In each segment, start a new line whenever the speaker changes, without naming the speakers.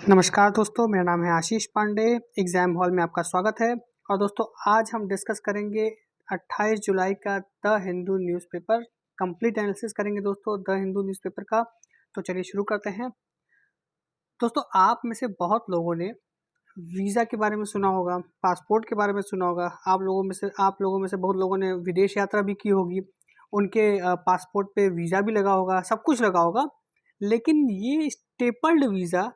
नमस्कार दोस्तों, मेरा नाम है आशीष पांडे। एग्ज़ाम हॉल में आपका स्वागत है। और दोस्तों आज हम डिस्कस करेंगे 28 जुलाई का the Hindu newspaper complete analysis करेंगे दोस्तों द हिंदू न्यूज़पेपर का। तो चलिए शुरू करते हैं। दोस्तों आप में से बहुत लोगों ने वीज़ा के बारे में सुना होगा, पासपोर्ट के बारे में सुना होगा। आप लोगों में से बहुत लोगों ने विदेश यात्रा भी की होगी। उनके पासपोर्ट पे वीज़ा भी लगा होगा, सब कुछ लगा होगा। लेकिन ये स्टेपल्ड वीज़ा,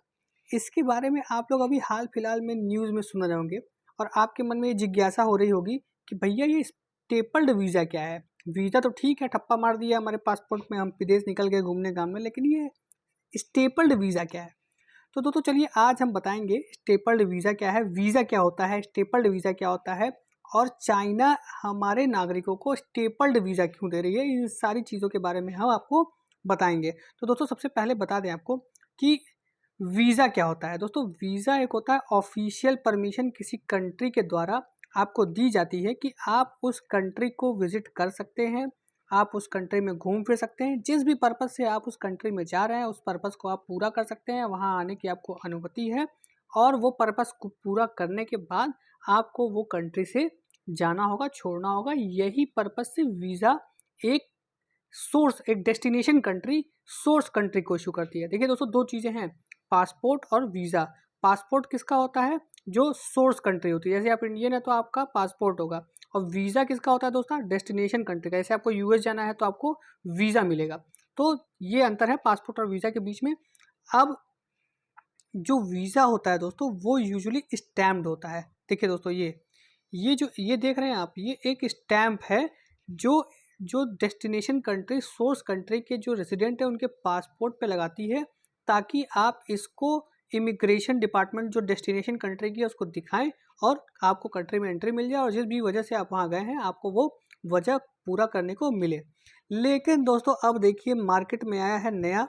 इसके बारे में आप लोग अभी हाल फिलहाल में न्यूज़ में सुन रहे होंगे और आपके मन में ये जिज्ञासा हो रही होगी कि भैया ये स्टेपल्ड वीज़ा क्या है। वीज़ा तो ठीक है, ठप्पा मार दिया हमारे पासपोर्ट में, हम विदेश निकल गए घूमने घामने, लेकिन ये स्टेपल्ड वीज़ा क्या है। तो दोस्तों चलिए आज हम बताएंगे स्टेपल्ड वीज़ा क्या है, वीज़ा क्या होता है, स्टेपल्ड वीज़ा क्या होता है और चाइना हमारे नागरिकों को स्टेपल्ड वीज़ा क्यों दे रही है। इन सारी चीज़ों के बारे में हम आपको बताएंगे। तो दोस्तों सबसे पहले बता दें आपको कि वीज़ा क्या होता है। दोस्तों वीज़ा एक होता है ऑफिशियल परमिशन, किसी कंट्री के द्वारा आपको दी जाती है कि आप उस कंट्री को विजिट कर सकते हैं, आप उस कंट्री में घूम फिर सकते हैं। जिस भी पर्पज़ से आप उस कंट्री में जा रहे हैं उस पर्पज़ को आप पूरा कर सकते हैं, वहाँ आने की आपको अनुमति है। और वो पर्पज़ को पूरा करने के बाद आपको वो कंट्री से जाना होगा, छोड़ना होगा। यही पर्पज़ से वीज़ा एक डेस्टिनेशन कंट्री सोर्स कंट्री को इशू करती है। देखिए दोस्तों दो चीज़ें हैं, पासपोर्ट और वीज़ा। पासपोर्ट किसका होता है? जो सोर्स कंट्री होती है। जैसे आप इंडियन है तो आपका पासपोर्ट होगा। और वीज़ा किसका होता है दोस्तों? डेस्टिनेशन कंट्री का। जैसे आपको यूएस जाना है तो आपको वीज़ा मिलेगा। तो ये अंतर है पासपोर्ट और वीज़ा के बीच में। अब जो वीज़ा होता है दोस्तों वो यूजुअली स्टैम्प्ड होता है। देखिए दोस्तों ये देख रहे हैं आप, ये एक स्टैम्प है जो जो डेस्टिनेशन कंट्री सोर्स कंट्री के जो रेजिडेंट है उनके पासपोर्ट पे लगाती है, ताकि आप इसको इमिग्रेशन डिपार्टमेंट जो डेस्टिनेशन कंट्री की है उसको दिखाएं और आपको कंट्री में एंट्री मिल जाए और जिस भी वजह से आप वहाँ गए हैं आपको वो वजह पूरा करने को मिले। लेकिन दोस्तों अब देखिए मार्केट में आया है नया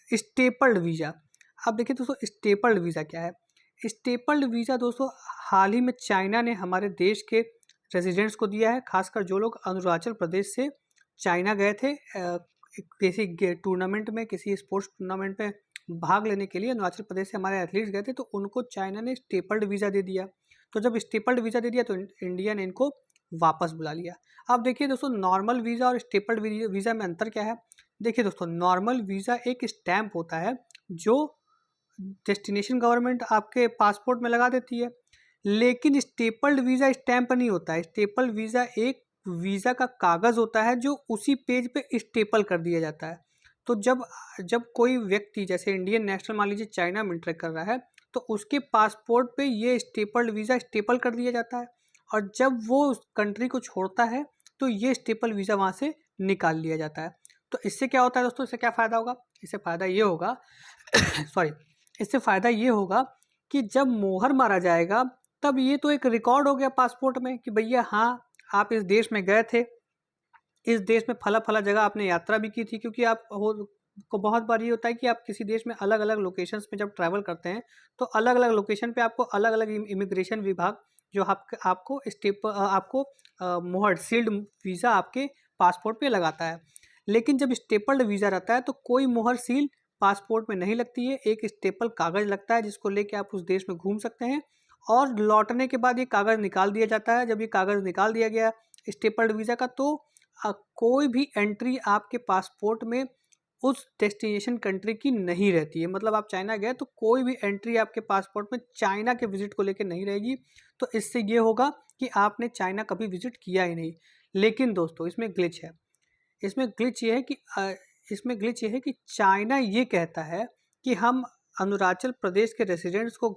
स्टेपल्ड वीज़ा। अब देखिए दोस्तों स्टेपल्ड वीज़ा क्या है। स्टेपल्ड वीज़ा दोस्तों हाल ही में चाइना ने हमारे देश के रेजिडेंट्स को दिया है, खासकर जो लोग अरुणाचल प्रदेश से चाइना गए थे किसी टूर्नामेंट में, किसी स्पोर्ट्स टूर्नामेंट में भाग लेने के लिए अरुणाचल प्रदेश से हमारे एथलीट्स गए थे, तो उनको चाइना ने स्टेपल्ड वीज़ा दे दिया। तो जब स्टेपल्ड वीज़ा दे दिया तो इंडिया ने इनको वापस बुला लिया। अब देखिए दोस्तों नॉर्मल वीज़ा और स्टेपल्ड वीज़ा में अंतर क्या है। देखिए दोस्तों नॉर्मल वीज़ा एक स्टैम्प होता है जो डेस्टिनेशन गवर्नमेंट आपके पासपोर्ट में लगा देती है, लेकिन स्टेपल्ड वीज़ा स्टैम्प नहीं होता है। स्टेपल्ड वीज़ा एक वीज़ा का कागज़ होता है जो उसी पेज पे स्टेपल कर दिया जाता है। तो जब जब कोई व्यक्ति जैसे इंडियन नेशनल मान लीजिए चाइना में इंटर कर रहा है तो उसके पासपोर्ट पे ये स्टेपल्ड वीज़ा स्टेपल कर दिया जाता है और जब वो उस कंट्री को छोड़ता है तो ये स्टेपल वीज़ा वहाँ से निकाल लिया जाता है। तो इससे क्या होता है दोस्तों, इससे क्या फ़ायदा होगा? इससे फ़ायदा ये होगा सॉरी इससे फ़ायदा ये होगा कि जब मोहर मारा जाएगा तब ये तो एक रिकॉर्ड हो गया पासपोर्ट में कि भैया हाँ आप इस देश में गए थे, इस देश में फला फला जगह आपने यात्रा भी की थी। क्योंकि को बहुत बार ये होता है कि आप किसी देश में अलग अलग लोकेशंस पे जब ट्रैवल करते हैं तो अलग अलग लोकेशन पे आपको अलग अलग इमिग्रेशन विभाग जो आपको मोहर सील्ड वीज़ा आपके पासपोर्ट पे लगाता है। लेकिन जब स्टेपल्ड वीज़ा रहता है तो कोई मोहर सील पासपोर्ट में नहीं लगती है, एक स्टेपल कागज़ लगता है जिसको लेके आप उस देश में घूम सकते हैं और लौटने के बाद ये कागज़ निकाल दिया जाता है। जब ये कागज़ निकाल दिया गया स्टेपल्ड वीज़ा का तो कोई भी एंट्री आपके पासपोर्ट में उस डेस्टिनेशन कंट्री की नहीं रहती है। मतलब आप चाइना गए तो कोई भी एंट्री आपके पासपोर्ट में चाइना के विजिट को लेकर नहीं रहेगी। तो इससे ये होगा कि आपने चाइना कभी विजिट किया ही नहीं। लेकिन दोस्तों इसमें ग्लिच है। इसमें ग्लिच ये है कि चाइना ये कहता है कि हम अरुणाचल प्रदेश के रेसिडेंट्स को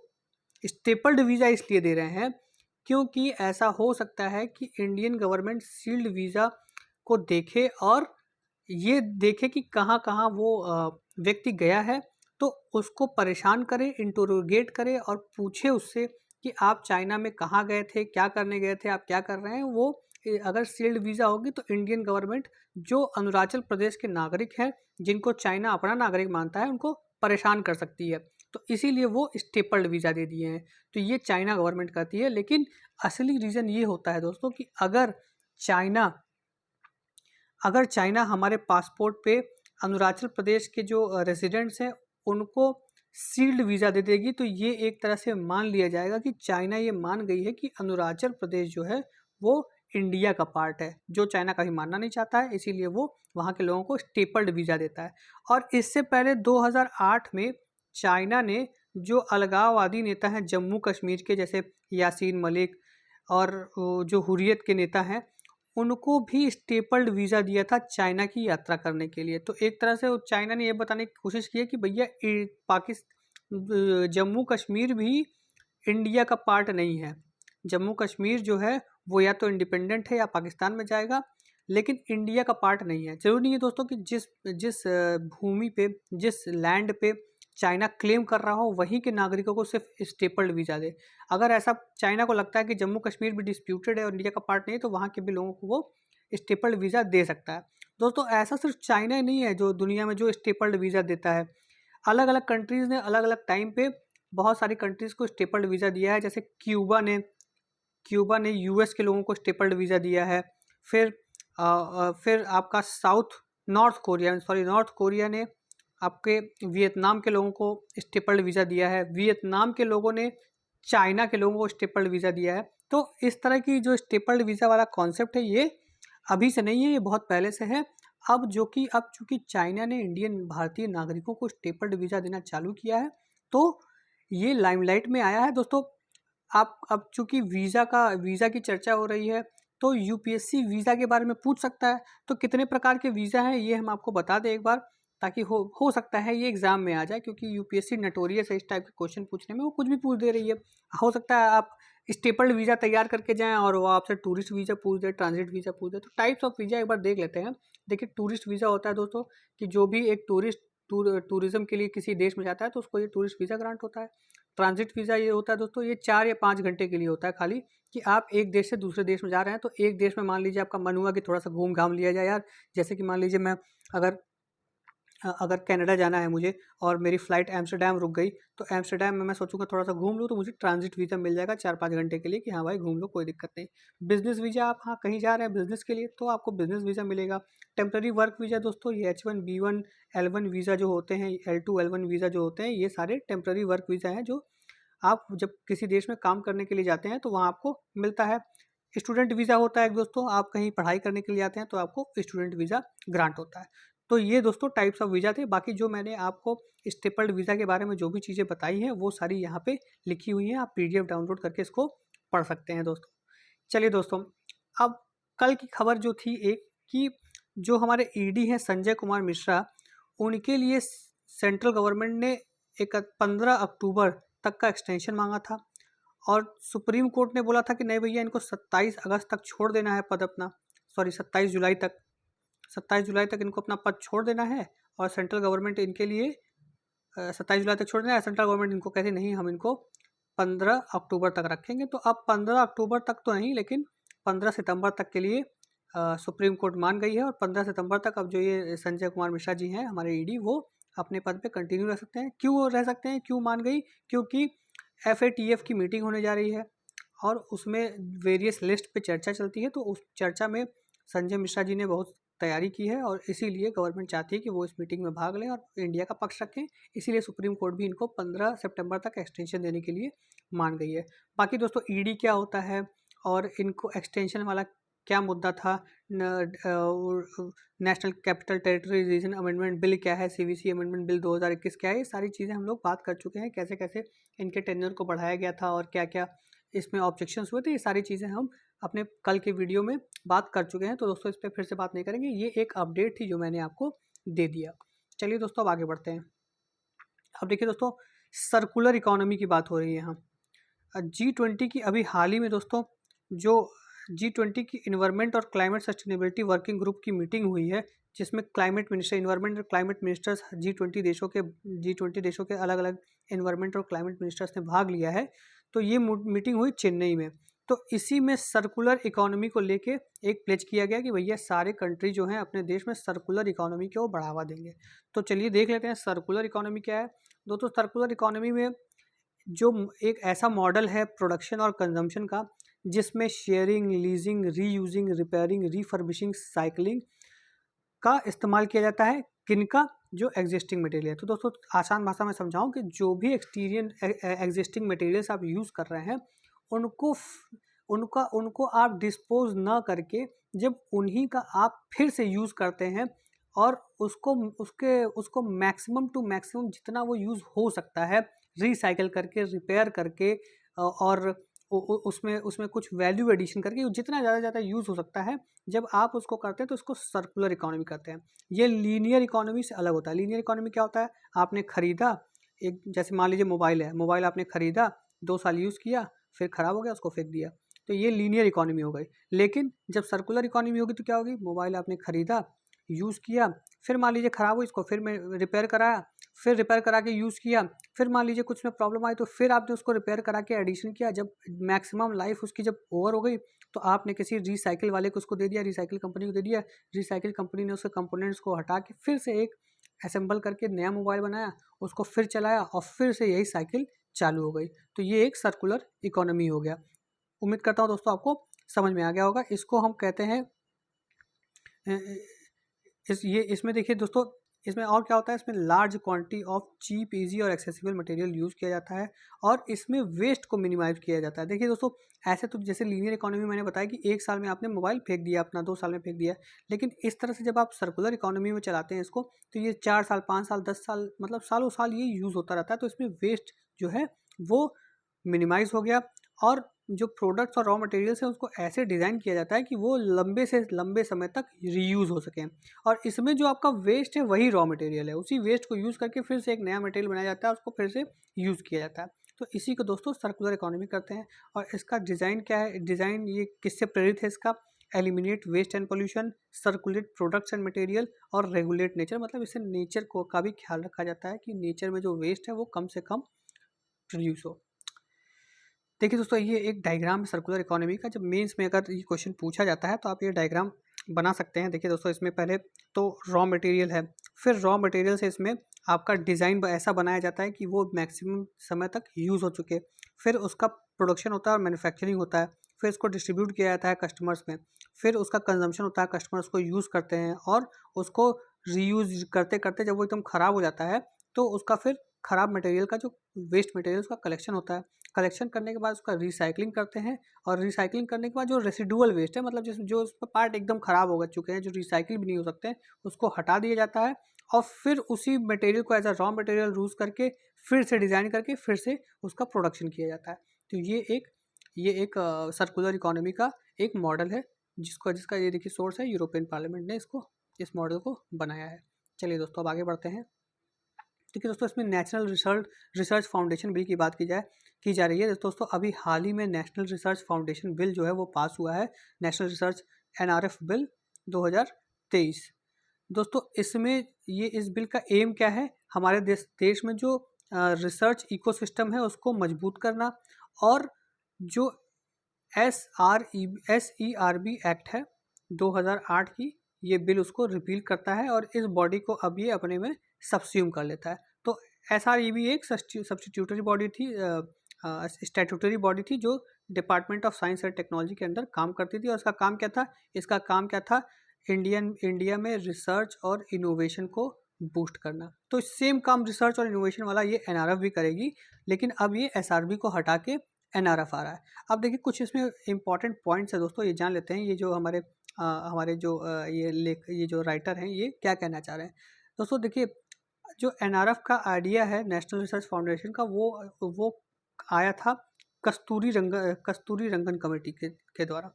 स्टेपल्ड वीज़ा इसलिए दे रहे हैं क्योंकि ऐसा हो सकता है कि इंडियन गवर्नमेंट सील्ड वीज़ा को देखे और ये देखे कि कहाँ कहाँ वो व्यक्ति गया है, तो उसको परेशान करे, इंटरोगेट करे और पूछे उससे कि आप चाइना में कहाँ गए थे, क्या करने गए थे, आप क्या कर रहे हैं। वो अगर सील्ड वीज़ा होगी तो इंडियन गवर्नमेंट जो अरुणाचल प्रदेश के नागरिक हैं जिनको चाइना अपना नागरिक मानता है उनको परेशान कर सकती है। तो इसीलिए वो स्टेपल्ड वीज़ा दे दिए हैं। तो ये चाइना गवर्नमेंट करती है। लेकिन असली रीज़न ये होता है दोस्तों कि चाइना अगर चाइना हमारे पासपोर्ट पे अरुणाचल प्रदेश के जो रेजिडेंट्स हैं उनको सील्ड वीज़ा दे देगी। तो ये एक तरह से मान लिया जाएगा कि चाइना ये मान गई है कि अरुणाचल प्रदेश जो है वो इंडिया का पार्ट है, जो चाइना कभी मानना नहीं चाहता है, इसीलिए वो वहाँ के लोगों को स्टेपल्ड वीज़ा देता है। और इससे पहले 2008 में चाइना ने जो अलगाववादी नेता हैं जम्मू कश्मीर के, जैसे यासीन मलिक और जो हुर्रियत के नेता हैं, उनको भी स्टेपल्ड वीज़ा दिया था चाइना की यात्रा करने के लिए। तो एक तरह से चाइना ने ये बताने की कोशिश की है कि भैया जम्मू कश्मीर भी इंडिया का पार्ट नहीं है। जम्मू कश्मीर जो है वो या तो इंडिपेंडेंट है या पाकिस्तान में जाएगा, लेकिन इंडिया का पार्ट नहीं है। जरूरी नहीं है दोस्तों कि जिस जिस भूमि पे, जिस लैंड पे चाइना क्लेम कर रहा हो वहीं के नागरिकों को सिर्फ स्टेपल्ड वीज़ा दे। अगर ऐसा चाइना को लगता है कि जम्मू कश्मीर भी डिस्प्यूटेड है और इंडिया का पार्ट नहीं है, तो वहाँ के भी लोगों को वो स्टेपल्ड वीज़ा दे सकता है। दोस्तों ऐसा सिर्फ चाइना ही नहीं है जो दुनिया में जो स्टेपल्ड वीज़ा देता है। अलग अलग कंट्रीज़ ने अलग अलग टाइम पे बहुत सारी कंट्रीज़ को स्टेपल्ड वीज़ा दिया है। जैसे क्यूबा ने यूएस के लोगों को स्टेपल्ड वीज़ा दिया है। फिर आपका नॉर्थ कोरिया ने आपके वियतनाम के लोगों को स्टेपल्ड वीज़ा दिया है। वियतनाम के लोगों ने चाइना के लोगों को स्टेपल्ड वीज़ा दिया है। तो इस तरह की जो स्टेपल्ड वीज़ा वाला कॉन्सेप्ट है ये अभी से नहीं है, ये बहुत पहले से है। अब चूंकि चाइना ने भारतीय नागरिकों को स्टेपल्ड वीज़ा देना चालू किया है, तो ये लाइमलाइट में आया है दोस्तों। अब चूंकि वीज़ा की चर्चा हो रही है, तो यूपीएससी वीज़ा के बारे में पूछ सकता है। तो कितने प्रकार के वीज़ा हैं ये हम आपको बता दें एक बार, ताकि हो सकता है ये एग्जाम में आ जाए, क्योंकि यूपीएससी नटोरियस है इस टाइप के क्वेश्चन पूछने में, वो कुछ भी पूछ दे रही है। हो सकता है आप स्टेपल्ड वीज़ा तैयार करके जाएं और वो आपसे टूरिस्ट वीज़ा पूछ दे, ट्रांजिट वीज़ा पूछ दे। तो टाइप्स ऑफ वीज़ा एक बार देख लेते हैं। देखिए, टूरिस्ट वीज़ा होता है दोस्तों कि जो भी एक टूरिज्म के लिए किसी देश में जाता है तो उसको ये टूरिस्ट वीज़ा ग्रांट होता है। ट्रांजिट वीज़ा ये होता है दोस्तों, ये 4 या 5 घंटे के लिए होता है खाली, कि आप एक देश से दूसरे देश में जा रहे हैं। तो एक देश में मान लीजिए आपका मन हुआ कि थोड़ा सा घूम घाम लिया जाए यार, जैसे कि मान लीजिए मैं अगर कनाडा जाना है मुझे और मेरी फ़्लाइट एम्स्टर्डम रुक गई, तो एम्स्टर्डम में मैं सोचूंगा थोड़ा सा घूम लूँ, तो मुझे ट्रांजिट वीज़ा मिल जाएगा 4-5 घंटे के लिए कि हाँ भाई घूम लो, कोई दिक्कत नहीं। बिज़नेस वीज़ा, आप हाँ कहीं जा रहे हैं बिज़नेस के लिए तो आपको बिज़नेस वीज़ा मिलेगा। टेम्प्रेरी वर्क वीज़ा दोस्तों, ये H1, B1, L1 वीज़ा जो होते हैं, L2, L1 वीज़ा जो होते हैं, ये सारे टेम्प्रेरी वर्क वीज़ा हैं जो आप जब किसी देश में काम करने के लिए जाते हैं तो वहाँ आपको मिलता है। स्टूडेंट वीज़ा होता है दोस्तों, आप कहीं पढ़ाई करने के लिए आते हैं तो आपको स्टूडेंट वीज़ा ग्रांट होता है। तो ये दोस्तों टाइप्स ऑफ वीज़ा थे। बाकी जो मैंने आपको स्टेपल्ड वीज़ा के बारे में जो भी चीज़ें बताई हैं वो सारी यहाँ पे लिखी हुई हैं, आप PDF डाउनलोड करके इसको पढ़ सकते हैं दोस्तों। चलिए दोस्तों, अब कल की खबर जो थी एक, कि जो हमारे ED हैं संजय कुमार मिश्रा, उनके लिए सेंट्रल गवर्नमेंट ने 15 अक्टूबर तक का एक्सटेंशन मांगा था, और सुप्रीम कोर्ट ने बोला था कि नहीं भैया, इनको 27 अगस्त तक छोड़ देना है पद अपना, 27 जुलाई तक इनको अपना पद छोड़ देना है। और सेंट्रल गवर्नमेंट इनके लिए 27 जुलाई तक छोड़ देना है। सेंट्रल गवर्नमेंट इनको कहती नहीं, हम इनको 15 अक्टूबर तक रखेंगे। तो अब 15 अक्टूबर तक तो नहीं, लेकिन 15 सितंबर तक के लिए सुप्रीम कोर्ट मान गई है। और 15 सितंबर तक अब जो ये संजय कुमार मिश्रा जी हैं हमारे ED, वो अपने पद पे कंटिन्यू रह सकते हैं। क्यों रह सकते हैं, क्यों मान गई? क्योंकि FATF की मीटिंग होने जा रही है और उसमें वेरियस लिस्ट पे चर्चा चलती है। तो उस चर्चा में संजय मिश्रा जी ने बहुत तैयारी की है और इसीलिए गवर्नमेंट चाहती है कि वो इस मीटिंग में भाग लें और इंडिया का पक्ष रखें। इसीलिए सुप्रीम कोर्ट भी इनको 15 सितंबर तक एक्सटेंशन देने के लिए मान गई है। बाकी दोस्तों, ED क्या होता है और इनको एक्सटेंशन वाला क्या मुद्दा था, national capital territory region amendment bill क्या है, CVC अमेंडमेंट बिल 2021 क्या है, ये सारी चीज़ें हम लोग बात कर चुके हैं। कैसे कैसे इनके टेन्योर को बढ़ाया गया था और क्या क्या इसमें ऑब्जेक्शंस हुए थे, ये सारी चीज़ें हम अपने कल के वीडियो में बात कर चुके हैं। तो दोस्तों इस पर फिर से बात नहीं करेंगे, ये एक अपडेट थी जो मैंने आपको दे दिया। चलिए दोस्तों, अब आगे बढ़ते हैं। अब देखिए दोस्तों, सर्कुलर इकोनॉमी की बात हो रही है यहाँ। G20 की अभी हाल ही में दोस्तों, जो G20 की इन्वायरमेंट और क्लाइमेट सस्टेनेबिलिटी वर्किंग ग्रुप की मीटिंग हुई है, जिसमें इन्वायरमेंट और क्लाइमेट मिनिस्टर्स G20 देशों के अलग अलग इन्वायरमेंट और क्लाइमेट मिनिस्टर्स ने भाग लिया है। तो ये मीटिंग हुई चेन्नई में। तो इसी में सर्कुलर इकोनॉमी को लेके एक प्लेज किया गया कि भैया सारे कंट्री जो हैं अपने देश में सर्कुलर इकोनॉमी को बढ़ावा देंगे। तो चलिए देख लेते हैं सर्कुलर इकोनॉमी क्या है। दोस्तों, सर्कुलर इकोनॉमी में जो एक ऐसा मॉडल है प्रोडक्शन और कंजम्पशन का, जिसमें sharing, leasing, reusing, repairing, refurbishing, cycling का इस्तेमाल किया जाता है। किनका? जो एग्जिस्टिंग मटेरियल है। तो दोस्तों आसान भाषा में समझाऊं कि जो भी एग्जिस्टिंग मटेरियल्स आप यूज़ कर रहे हैं उनको उनको आप डिस्पोज ना करके जब उन्हीं का आप फिर से यूज़ करते हैं और उसको मैक्सिमम टू मैक्सिमम जितना वो यूज़ हो सकता है रिसाइकिल करके, रिपेयर करके और उसमें उसमें कुछ वैल्यू एडिशन करके जितना ज़्यादा यूज़ हो सकता है, जब आप उसको करते हैं तो इसको सर्कुलर इकोनॉमी कहते हैं। ये लीनियर इकोनॉमी से अलग होता है। लीनियर इकोनॉमी क्या होता है? आपने खरीदा, एक जैसे मान लीजिए मोबाइल है, मोबाइल आपने खरीदा, 2 साल यूज़ किया, फिर ख़राब हो गया, उसको फेंक दिया, तो ये लीनियर इकोनॉमी हो गई। लेकिन जब सर्कुलर इकोनॉमी होगी तो क्या होगी? मोबाइल आपने खरीदा, यूज़ किया, फिर मान लीजिए ख़राब हुई, इसको फिर मैं रिपेयर कराया, फिर रिपेयर करा के यूज़ किया, फिर मान लीजिए कुछ में प्रॉब्लम आई तो फिर आपने उसको रिपेयर करा के एडिशन किया। जब मैक्सिमम लाइफ उसकी जब ओवर हो गई तो आपने किसी रिसाइकिल वाले को उसको दे दिया, रिसाइकिल कंपनी को दे दिया, रिसाइकिल कंपनी ने उसके कंपोनेंट्स को हटा के फिर से एक असेंबल करके नया मोबाइल बनाया, उसको फिर चलाया और फिर से यही साइकिल चालू हो गई। तो ये एक सर्कुलर इकोनॉमी हो गया। उम्मीद करता हूँ दोस्तों आपको समझ में आ गया होगा। इसको हम कहते हैं इसमें देखिए दोस्तों, इसमें और क्या होता है, इसमें large quantity of cheap, easy और एक्सेसिबल मटेरियल यूज़ किया जाता है और इसमें वेस्ट को मिनिमाइज किया जाता है। देखिए दोस्तों, ऐसे तो जैसे लीनियर इकोनॉमी मैंने बताया कि 1 साल में आपने मोबाइल फेंक दिया अपना, 2 साल में फेंक दिया, लेकिन इस तरह से जब आप सर्कुलर इकोनॉमी में चलाते हैं इसको, तो ये 4 साल, 5 साल, 10 साल, मतलब सालों साल ये यूज़ होता रहता है। तो इसमें वेस्ट जो है वो मिनिमाइज हो गया और जो प्रोडक्ट्स और रॉ मटेरियल्स हैं उसको ऐसे डिज़ाइन किया जाता है कि वो लंबे से लंबे समय तक रीयूज़ हो सकें। और इसमें जो आपका वेस्ट है वही रॉ मटेरियल है, उसी वेस्ट को यूज़ करके फिर से एक नया मटेरियल बनाया जाता है, उसको फिर से यूज़ किया जाता है। तो इसी को दोस्तों सर्कुलर इकोनॉमी करते हैं। और इसका डिज़ाइन क्या है? डिज़ाइन ये किससे प्रेरित है इसका? Eliminate waste and pollution, circulate products and material और रेगुलेट नेचर, मतलब इससे नेचर को का भी ख्याल रखा जाता है कि नेचर में जो वेस्ट है वो कम से कम प्रोड्यूस हो। देखिए दोस्तों, ये एक डायग्राम है सर्कुलर इकोनॉमी का। जब मेंस में अगर ये क्वेश्चन पूछा जाता है तो आप ये डायग्राम बना सकते हैं। देखिए दोस्तों, इसमें पहले तो रॉ मटेरियल है, फिर रॉ मटेरियल से इसमें आपका डिज़ाइन ऐसा बनाया जाता है कि वो मैक्सिमम समय तक यूज़ हो चुके, फिर उसका प्रोडक्शन होता है और मैन्युफैक्चरिंग होता है, फिर इसको डिस्ट्रीब्यूट किया जाता है कस्टमर्स में, फिर उसका कंजम्पशन होता है, कस्टमर्स को यूज़ करते हैं और उसको रीयूज़ करते करते जब वो एकदम ख़राब हो जाता है तो उसका फिर ख़राब मटेरियल का जो वेस्ट मटेरियल उसका कलेक्शन होता है। कलेक्शन करने के बाद उसका रिसाइकलिंग करते हैं और रिसाइकलिंग करने के बाद जो रेसिडुअल वेस्ट है, मतलब जो उसका पार्ट एकदम ख़राब हो चुके हैं, जो रिसाइकिल भी नहीं हो सकते हैं, उसको हटा दिया जाता है और फिर उसी मटेरियल को as a raw material use करके फिर से डिज़ाइन करके फिर से उसका प्रोडक्शन किया जाता है। तो ये एक सर्कुलर इकोनॉमी का एक मॉडल है जिसका ये देखिए सोर्स है, यूरोपियन पार्लियामेंट ने इस मॉडल को बनाया है। चलिए दोस्तों, अब आगे बढ़ते हैं। देखिए दोस्तों, इसमें नेशनल रिसर्च फाउंडेशन बिल की बात की जा रही है। दोस्तों, अभी हाल ही में नेशनल रिसर्च फाउंडेशन बिल जो है वो पास हुआ है, नेशनल रिसर्च NRF बिल 2023। दोस्तों, इसमें इस बिल का एम क्या है? हमारे देश में जो रिसर्च इकोसिस्टम है उसको मजबूत करना और जो SERB एक्ट है 2008 की, ये बिल उसको रिपील करता है और इस बॉडी को अब ये अपने में सब्स्यूम कर लेता है। तो SREB एक सब्स्टिट्यूटरी बॉडी थी, स्टैट्यूटरी बॉडी थी जो department of science and technology के अंदर काम करती थी। और इसका काम क्या था? इंडिया में रिसर्च और इनोवेशन को बूस्ट करना। तो सेम काम रिसर्च और इनोवेशन वाला ये NRF भी करेगी, लेकिन अब ये SRB को हटा के NRF आ रहा है। अब देखिए कुछ इसमें इंपॉर्टेंट पॉइंट्स है दोस्तों, ये जान लेते हैं। ये जो हमारे जो ये जो राइटर हैं ये क्या कहना चाह रहे हैं। दोस्तों देखिए, जो NRF का आइडिया है नेशनल रिसर्च फाउंडेशन का, वो आया था कस्तूरी रंगन कमेटी के द्वारा।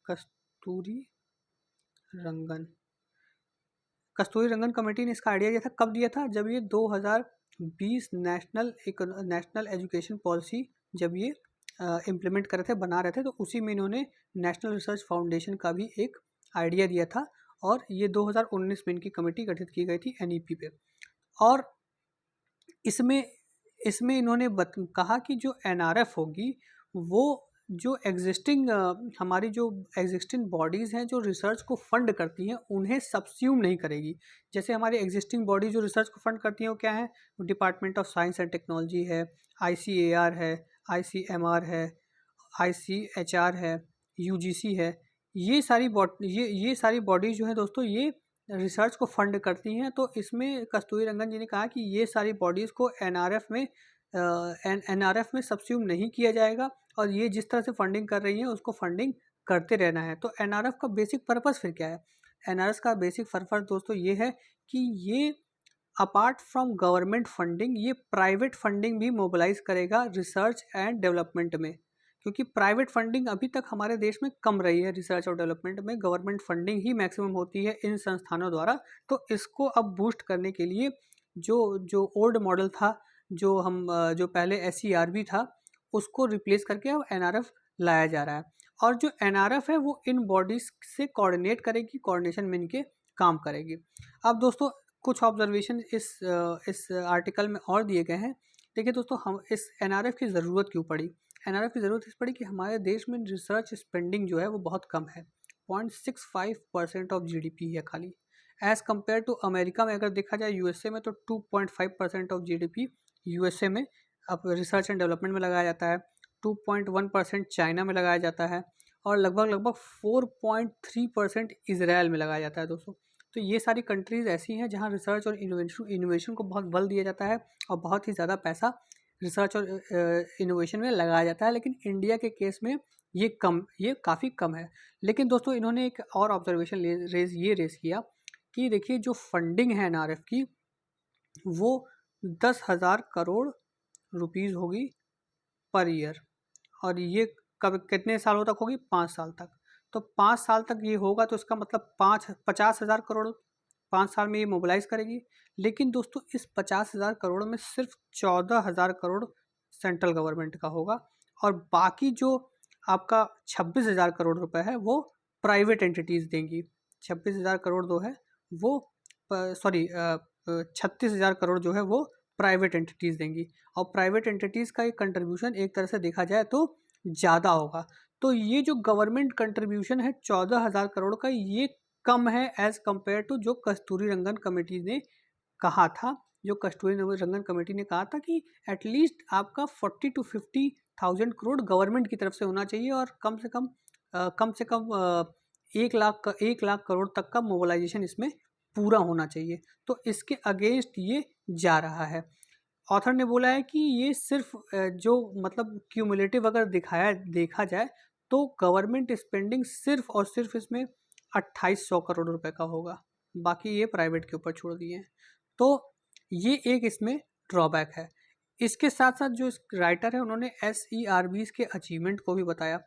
कस्तूरी रंगन कमेटी ने इसका आइडिया दिया था। कब दिया था? जब ये 2020 नेशनल एजुकेशन पॉलिसी जब ये इम्प्लीमेंट कर रहे थे, बना रहे थे, तो उसी में इन्होंने नेशनल रिसर्च फाउंडेशन का भी एक आइडिया दिया था और ये 2019 में इनकी कमेटी गठित की गई थी NEP पे। और इसमें इन्होंने कहा कि जो NRF होगी वो जो हमारी जो एग्जिस्टिंग बॉडीज़ हैं जो रिसर्च को फंड करती हैं उन्हें सब्स्यूम नहीं करेगी। जैसे हमारी एग्जिस्टिंग बॉडी जो रिसर्च को फंड करती हैं वो क्या है? Department of science and technology है, ICAR है, ICMR है, ICHR है, UGC है। ये सारी बॉडीज़ जो हैं दोस्तों, ये रिसर्च को फंड करती हैं। तो इसमें कस्तूरी रंगन जी ने कहा कि ये सारी बॉडीज़ को एनआरएफ में सब्स्यूम नहीं किया जाएगा और ये जिस तरह से फंडिंग कर रही हैं उसको फंडिंग करते रहना है। तो एनआरएफ का बेसिक पर्पस फिर क्या है? एनआरएफ का बेसिक पर्पस दोस्तों ये है कि ये अपार्ट फ्रॉम गवर्नमेंट फंडिंग ये प्राइवेट फंडिंग भी मोबिलाइज करेगा रिसर्च एंड डेवलपमेंट में, क्योंकि प्राइवेट फंडिंग अभी तक हमारे देश में कम रही है। रिसर्च और डेवलपमेंट में गवर्नमेंट फंडिंग ही मैक्सिमम होती है इन संस्थानों द्वारा। तो इसको अब बूस्ट करने के लिए जो जो ओल्ड मॉडल था, जो पहले SERB था, उसको रिप्लेस करके अब NRF लाया जा रहा है। और जो NRF है वो इन बॉडीज से कोऑर्डिनेट करेगी, कोऑर्डिनेशन में इनके काम करेगी। अब दोस्तों कुछ ऑब्जर्वेशन इस आर्टिकल में और दिए गए हैं। देखिए दोस्तों, हम इस NRF की ज़रूरत क्यों पड़ी? NRF की ज़रूरत इस पड़ी कि हमारे देश में रिसर्च स्पेंडिंग जो है वो बहुत कम है। 0.65% ऑफ GDP है खाली। एज़ कम्पेयर टू अमेरिका में अगर देखा जाए, USA में तो 2.5% ऑफ GDP USA में अब रिसर्च एंड डेवलपमेंट में लगाया जाता है। 2.1% चाइना में लगाया जाता है और लगभग 4.3% इजराइल में लगाया जाता है दोस्तों। तो ये सारी कंट्रीज़ ऐसी हैं जहाँ रिसर्च और इनोवेशन को बहुत बल दिया जाता है और बहुत ही ज़्यादा पैसा रिसर्च और इनोवेशन में लगाया जाता है। लेकिन इंडिया के केस में ये काफ़ी कम है। लेकिन दोस्तों इन्होंने एक और ऑब्जर्वेशन रेज़ किया कि देखिए जो फंडिंग है NRF की वो 10,000 करोड़ रुपीज़ होगी पर ईयर। और ये कब कितने सालों तक होगी? 5 साल तक। तो 5 साल तक ये होगा तो इसका मतलब 50,000 करोड़ 5 साल में ये मोबिलाइज करेगी। लेकिन दोस्तों इस 50,000 करोड़ में सिर्फ 14,000 करोड़ सेंट्रल गवर्नमेंट का होगा और बाकी जो आपका 26,000 करोड़ रुपए है वो प्राइवेट एंटिटीज़ देंगी। 26,000 करोड़ जो है वो 36,000 करोड़ जो है वो प्राइवेट एंटिटीज़ देंगी। और प्राइवेट एंटिटीज़ का एक कंट्रीब्यूशन एक तरह से देखा जाए तो ज़्यादा होगा। तो ये जो गवर्नमेंट कंट्रीब्यूशन है 14,000 करोड़ का, ये कम है एज़ कम्पेयर टू जो कस्तूरी रंगन कमेटी ने कहा था। जो कस्तूरी रंगन कमेटी ने कहा था कि एटलीस्ट आपका 40 to 50,000 करोड़ गवर्नमेंट की तरफ से होना चाहिए और कम से कम 1 लाख करोड़ तक का मोबिलाइजेशन इसमें पूरा होना चाहिए। तो इसके अगेंस्ट ये जा रहा है। ऑथर ने बोला है कि ये सिर्फ जो मतलब क्यूमुलेटिव अगर देखा जाए तो गवर्नमेंट स्पेंडिंग सिर्फ और सिर्फ इसमें 2800 करोड़ रुपए का होगा। बाकी ये प्राइवेट के ऊपर छोड़ दिए हैं। तो ये एक इसमें ड्रॉबैक है। इसके साथ साथ जो राइटर है उन्होंने SERBs के अचीवमेंट को भी बताया।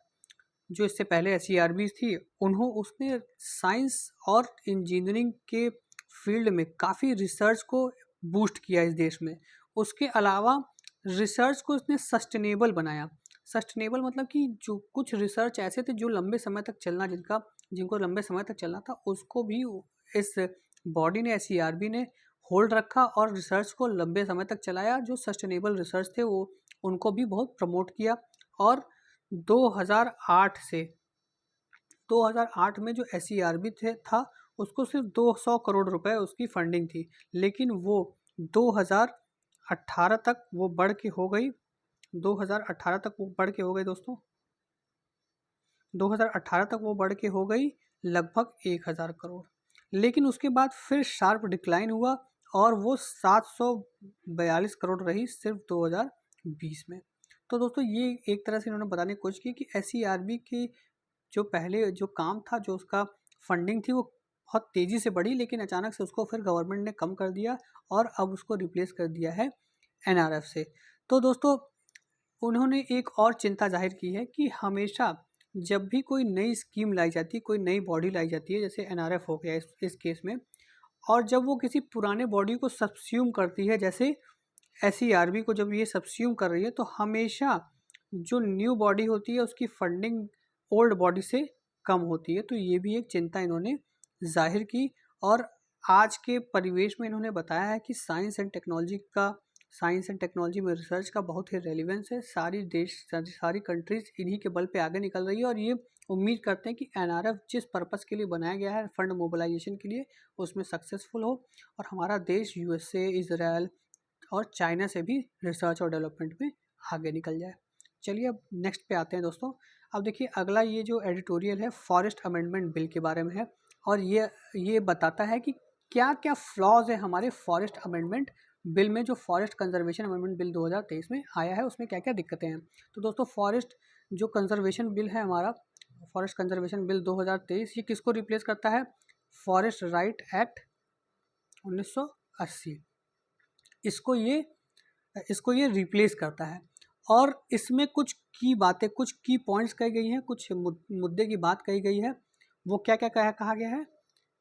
जो इससे पहले SERBs थी उसने साइंस और इंजीनियरिंग के फील्ड में काफ़ी रिसर्च को बूस्ट किया इस देश में। उसके अलावा रिसर्च को इसने सस्टेनेबल बनाया। सस्टेनेबल मतलब कि जो कुछ रिसर्च ऐसे थे जो लंबे समय तक जिनको लंबे समय तक चलना था, उसको भी इस बॉडी ने SERB ने होल्ड रखा और रिसर्च को लंबे समय तक चलाया। जो सस्टेनेबल रिसर्च थे वो उनको भी बहुत प्रमोट किया। और 2008 में जो SERB था उसको सिर्फ 200 करोड़ रुपए उसकी फंडिंग थी। लेकिन वो 2018 तक वो बढ़ के हो गई 2018 तक वो बढ़ के हो गई दोस्तों 2018 तक वो बढ़ के हो गई लगभग 1,000 करोड़। लेकिन उसके बाद फिर शार्प डिक्लाइन हुआ और वो 742 करोड़ रही सिर्फ 2020 में। तो दोस्तों ये एक तरह से इन्होंने बताने की कोशिश की कि SERB की जो पहले जो काम था, जो उसका फंडिंग थी, वो बहुत तेज़ी से बढ़ी, लेकिन अचानक से उसको फिर गवर्नमेंट ने कम कर दिया और अब उसको रिप्लेस कर दिया है NRF से। तो दोस्तों उन्होंने एक और चिंता जाहिर की है कि हमेशा जब भी कोई नई स्कीम लाई जाती है, कोई नई बॉडी लाई जाती है, जैसे NRF हो गया इस केस में, और जब वो किसी पुराने बॉडी को सब्स्यूम करती है, जैसे SERB को जब ये सब्स्यूम कर रही है, तो हमेशा जो न्यू बॉडी होती है उसकी फंडिंग ओल्ड बॉडी से कम होती है। तो ये भी एक चिंता इन्होंने जाहिर की। और आज के परिवेश में इन्होंने बताया है कि साइंस एंड टेक्नोलॉजी में रिसर्च का बहुत ही रेलिवेंस है। सारी कंट्रीज इन्हीं के बल पे आगे निकल रही है और ये उम्मीद करते हैं कि NRF जिस पर्पस के लिए बनाया गया है, फंड मोबिलाइजेशन के लिए, उसमें सक्सेसफुल हो और हमारा देश USA, इजराइल और चाइना से भी रिसर्च और डेवलपमेंट में आगे निकल जाए। चलिए अब नेक्स्ट पे आते हैं दोस्तों। अब देखिए अगला ये जो एडिटोरियल है फॉरेस्ट अमेंडमेंट बिल के बारे में है। और ये बताता है कि क्या क्या फ्लॉज है हमारे फॉरेस्ट अमेंडमेंट बिल में, जो फॉरेस्ट कंजर्वेशन अमेंडमेंट बिल 2023 में आया है उसमें क्या क्या दिक्कतें हैं। तो दोस्तों फॉरेस्ट जो कंजर्वेशन बिल है हमारा, फॉरेस्ट कंजर्वेशन बिल 2023, ये किसको रिप्लेस करता है? फॉरेस्ट राइट एक्ट 1980, इसको ये रिप्लेस करता है। और इसमें कुछ की बातें, कुछ की पॉइंट्स कही गई हैं, कुछ मुद्दे की बात कही गई है। वो क्या क्या कहा गया है?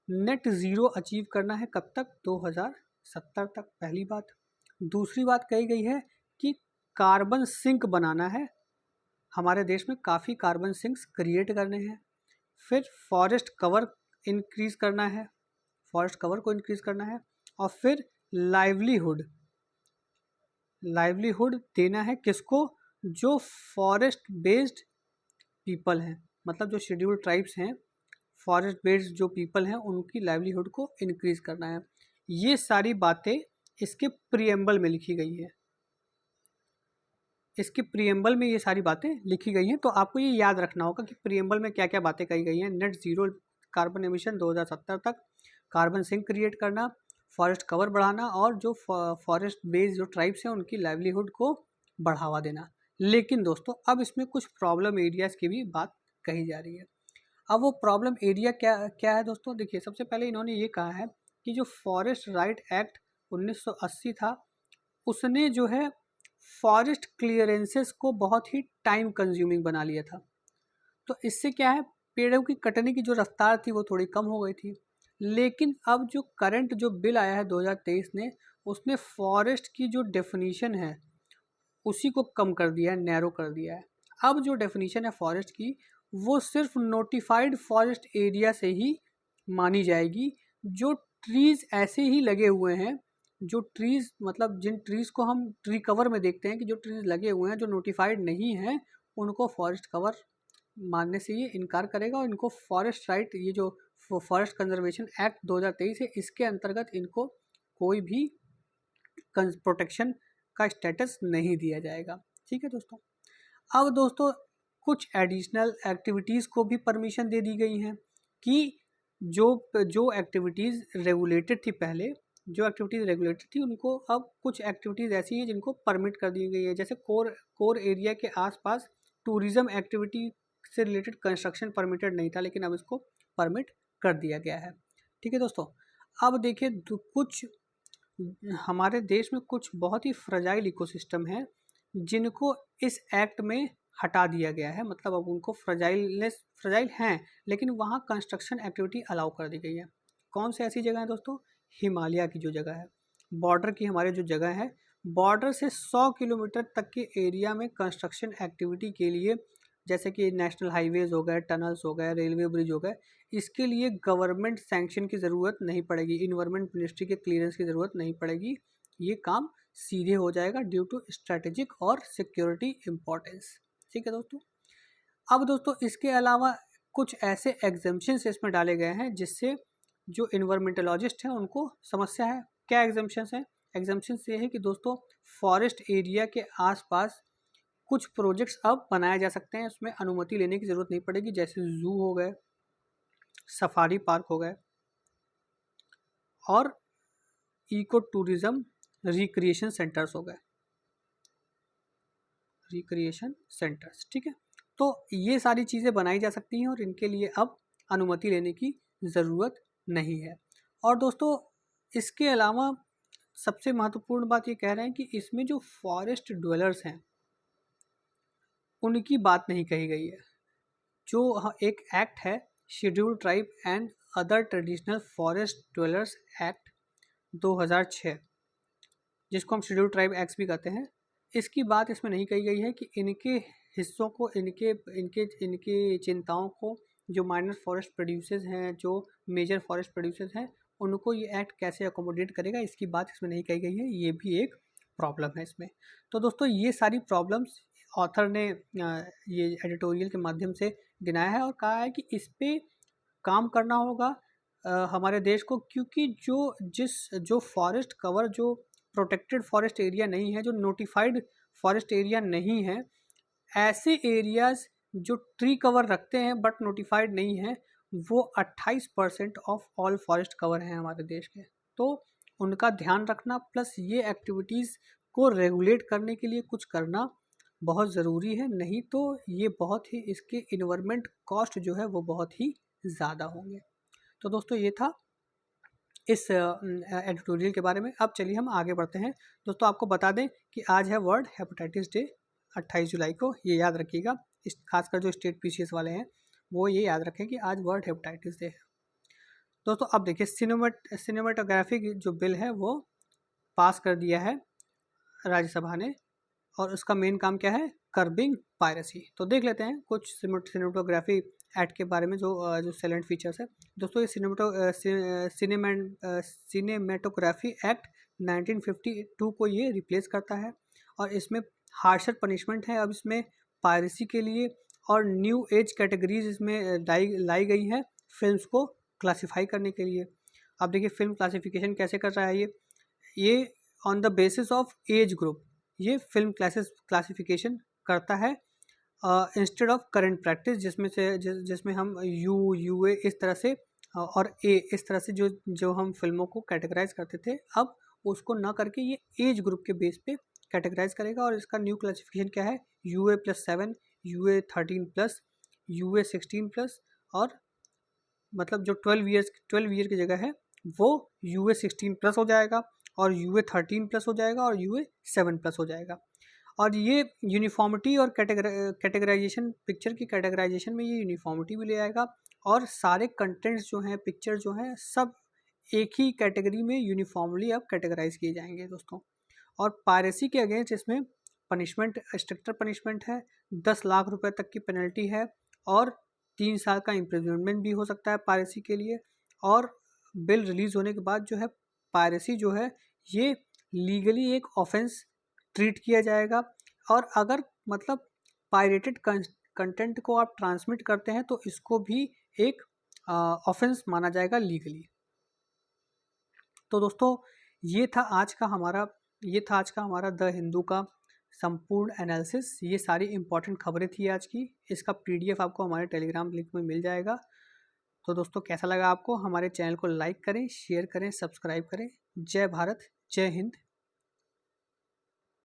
नेट ज़ीरो अचीव करना है कब तक? 2070 तक, पहली बात। दूसरी बात कही गई है कि कार्बन सिंक बनाना है, हमारे देश में काफ़ी कार्बन सिंक्स क्रिएट करने हैं। फिर फॉरेस्ट कवर इंक्रीज करना है, फॉरेस्ट कवर को इंक्रीज करना है। और फिर लाइवलीहुड देना है किसको? जो फॉरेस्ट बेस्ड पीपल हैं, मतलब जो शेड्यूल्ड ट्राइब्स हैं, फॉरेस्ट बेस्ड जो पीपल हैं, उनकी लाइवलीहुड को इंक्रीज करना है। ये सारी बातें इसके प्रीएम्बल में लिखी गई है, इसके प्रीएम्बल में ये सारी बातें लिखी गई हैं। तो आपको ये याद रखना होगा कि प्रीएम्बल में क्या क्या बातें कही गई हैं। नेट ज़ीरो कार्बन एमिशन 2070 तक, कार्बन सिंक क्रिएट करना, फॉरेस्ट कवर बढ़ाना, और जो फॉरेस्ट बेस्ड जो ट्राइब्स हैं उनकी लाइवलीहुड को बढ़ावा देना। लेकिन दोस्तों अब इसमें कुछ प्रॉब्लम एरियाज़ की भी बात कही जा रही है। अब वो प्रॉब्लम एरिया क्या है दोस्तों? देखिए, सबसे पहले इन्होंने ये कहा है कि जो फॉरेस्ट राइट एक्ट 1980 था, उसने जो है फॉरेस्ट क्लियरेंसेस को बहुत ही टाइम कंज्यूमिंग बना लिया था। तो इससे क्या है, पेड़ों की कटने की जो रफ्तार थी वो थोड़ी कम हो गई थी। लेकिन अब जो करंट जो बिल आया है 2023 ने, उसने फॉरेस्ट की जो डेफिनीशन है उसी को कम कर दिया है, नैरो कर दिया है। अब जो डेफिनीशन है फॉरेस्ट की, वो सिर्फ नोटिफाइड फॉरेस्ट एरिया से ही मानी जाएगी। जो ट्रीज ऐसे ही लगे हुए हैं, जो ट्रीज मतलब जिन ट्रीज को हम ट्री कवर में देखते हैं कि जो ट्रीज लगे हुए हैं जो नोटिफाइड नहीं हैं, उनको फॉरेस्ट कवर मानने से ये इनकार करेगा। और इनको फॉरेस्ट राइट, ये जो फॉरेस्ट कंजर्वेशन एक्ट 2023 है, इसके अंतर्गत इनको कोई भी प्रोटेक्शन का स्टेटस नहीं दिया जाएगा। ठीक है दोस्तों। अब दोस्तों कुछ एडिशनल एक्टिविटीज़ को भी परमिशन दे दी गई है कि जो एक्टिविटीज़ रेगुलेटेड थी पहले, जो एक्टिविटीज़ रेगुलेटेड थी, उनको अब कुछ एक्टिविटीज़ ऐसी हैं जिनको परमिट कर दी गई है। जैसे कोर एरिया के आसपास टूरिज्म एक्टिविटी से रिलेटेड कंस्ट्रक्शन परमिटेड नहीं था, लेकिन अब इसको परमिट कर दिया गया है। ठीक है दोस्तों। अब देखिए, कुछ हमारे देश में कुछ बहुत ही फ्रजाइल इकोसिस्टम है जिनको इस एक्ट में हटा दिया गया है। मतलब अब उनको फ्रजाइल हैं, लेकिन वहाँ कंस्ट्रक्शन एक्टिविटी अलाउ कर दी गई है। कौन से ऐसी जगह है दोस्तों? हिमालय की जो जगह है, बॉर्डर की हमारे जो जगह है, बॉर्डर से 100 किलोमीटर तक के एरिया में कंस्ट्रक्शन एक्टिविटी के लिए, जैसे कि नेशनल हाईवेज हो गए, टनल्स हो गए, रेलवे ब्रिज हो गए, इसके लिए गवर्नमेंट सैंक्शन की ज़रूरत नहीं पड़ेगी, इन्वायरमेंट मिनिस्ट्री के क्लियरेंस की ज़रूरत नहीं पड़ेगी। ये काम सीधे हो जाएगा ड्यू टू स्ट्रेटेजिक और सिक्योरिटी इम्पोर्टेंस। ठीक है दोस्तों। अब दोस्तों इसके अलावा कुछ ऐसे एग्जम्पशंस इसमें डाले गए हैं जिससे जो इन्वायरमेंटोलॉजिस्ट हैं उनको समस्या है। क्या एग्जम्पशंस हैं? एग्जम्पशंस ये है कि दोस्तों फॉरेस्ट एरिया के आसपास कुछ प्रोजेक्ट्स अब बनाए जा सकते हैं, उसमें अनुमति लेने की ज़रूरत नहीं पड़ेगी। जैसे जू हो गए, सफारी पार्क हो गए, और इको टूरिज्म रिक्रिएशन सेंटर्स हो गए, रिक्रिएशन सेंटर्स। ठीक है। तो ये सारी चीज़ें बनाई जा सकती हैं और इनके लिए अब अनुमति लेने की ज़रूरत नहीं है। और दोस्तों इसके अलावा सबसे महत्वपूर्ण बात ये कह रहे हैं कि इसमें जो फॉरेस्ट ड्वेलर्स हैं उनकी बात नहीं कही गई है। जो एक एक्ट है, scheduled tribe and other traditional forest dwellers act 2006, जिसको हम शेड्यूल्ड ट्राइब एक्ट भी कहते हैं, इसकी बात इसमें नहीं कही गई है कि इनके हिस्सों को, इनके इनके इनकी चिंताओं को जो माइनर फॉरेस्ट प्रोड्यूसर्स हैं, जो मेजर फॉरेस्ट प्रोड्यूसर्स हैं, उनको ये एक्ट कैसे अकोमोडेट करेगा, इसकी बात इसमें नहीं कही गई है। ये भी एक प्रॉब्लम है इसमें। तो दोस्तों ये सारी प्रॉब्लम्स ऑथर ने ये एडिटोरियल के माध्यम से गिनाया है और कहा है कि इस पे काम करना होगा हमारे देश को, क्योंकि जो फॉरेस्ट कवर, जो प्रोटेक्टेड फॉरेस्ट एरिया नहीं है, जो नोटिफाइड फॉरेस्ट एरिया नहीं है, ऐसे एरियाज़ जो ट्री कवर रखते हैं बट नोटिफाइड नहीं है, वो 28% ऑफ ऑल फॉरेस्ट कवर हैं हमारे देश के। तो उनका ध्यान रखना प्लस ये एक्टिविटीज़ को रेगुलेट करने के लिए कुछ करना बहुत ज़रूरी है, नहीं तो ये बहुत ही इसके इन्वायरमेंट कॉस्ट जो है वो बहुत ही ज़्यादा होंगे। तो दोस्तों ये था इस एडिटोरियल के बारे में। अब चलिए हम आगे बढ़ते हैं। दोस्तों आपको बता दें कि आज है वर्ल्ड हेपेटाइटिस डे 28 जुलाई को, ये याद रखिएगा। इस खासकर जो स्टेट पीसीएस वाले हैं वो ये याद रखें कि आज वर्ल्ड हेपेटाइटिस डे है। दोस्तों अब देखिए सिनेमाटोग्राफी की जो बिल है वो पास कर दिया है राज्यसभा ने, और उसका मेन काम क्या है, कर्बिंग पायरेसी। तो देख लेते हैं कुछ सिनेमाटोग्राफी एक्ट के बारे में जो सैलेंट फीचर्स है। दोस्तों ये सिनेमेटोग्राफी एक्ट 1952 को ये रिप्लेस करता है, और इसमें हार्शर पनिशमेंट है अब इसमें पायरेसी के लिए, और न्यू एज कैटेगरीज इसमें लाई गई है फिल्म्स को क्लासिफाई करने के लिए। अब देखिए फिल्म क्लासिफिकेशन कैसे कर रहा है ये on the basis of age group ये फिल्म क्लासिफिकेशन करता है इंस्टेड ऑफ करंट प्रैक्टिस, जिसमें हम यूए इस तरह से और ए इस तरह से जो हम फिल्मों को कैटेगराइज करते थे, अब उसको ना करके ये एज ग्रुप के बेस पे कैटेगराइज करेगा। और इसका न्यू क्लासिफिकेशन क्या है, UA+7, UA13+, UA16+, और मतलब जो 12 ईयर की जगह है वो UA16+ हो जाएगा, और UA13+ हो जाएगा, और UA7+ हो जाएगा। और ये यूनिफॉर्मिटी और कैटेगराइजेशन, पिक्चर की कैटेगराइजेशन में ये यूनिफॉर्मिटी भी ले आएगा, और सारे कंटेंट्स जो हैं, पिक्चर जो हैं, सब एक ही कैटेगरी में यूनिफॉर्मली अब कैटेगराइज किए जाएंगे दोस्तों। और पायरेसी के अगेंस्ट इसमें पनिशमेंट, स्ट्रिक्टर पनिशमेंट है, 10 लाख रुपए तक की पेनल्टी है, और 3 साल का इम्प्रिजनमेंट भी हो सकता है पायरेसी के लिए। और बिल रिलीज होने के बाद जो है पायरेसी जो है ये लीगली एक ऑफेंस ट्रीट किया जाएगा, और अगर मतलब पायरेटेड कंटेंट को आप ट्रांसमिट करते हैं तो इसको भी एक ऑफेंस माना जाएगा लीगली। तो दोस्तों ये था आज का हमारा द हिंदू का संपूर्ण एनालिसिस। ये सारी इंपॉर्टेंट खबरें थी आज की। इसका PDF आपको हमारे टेलीग्राम लिंक में मिल जाएगा। तो दोस्तों कैसा लगा आपको, हमारे चैनल को लाइक करें, शेयर करें, सब्सक्राइब करें। जय भारत, जय हिंद,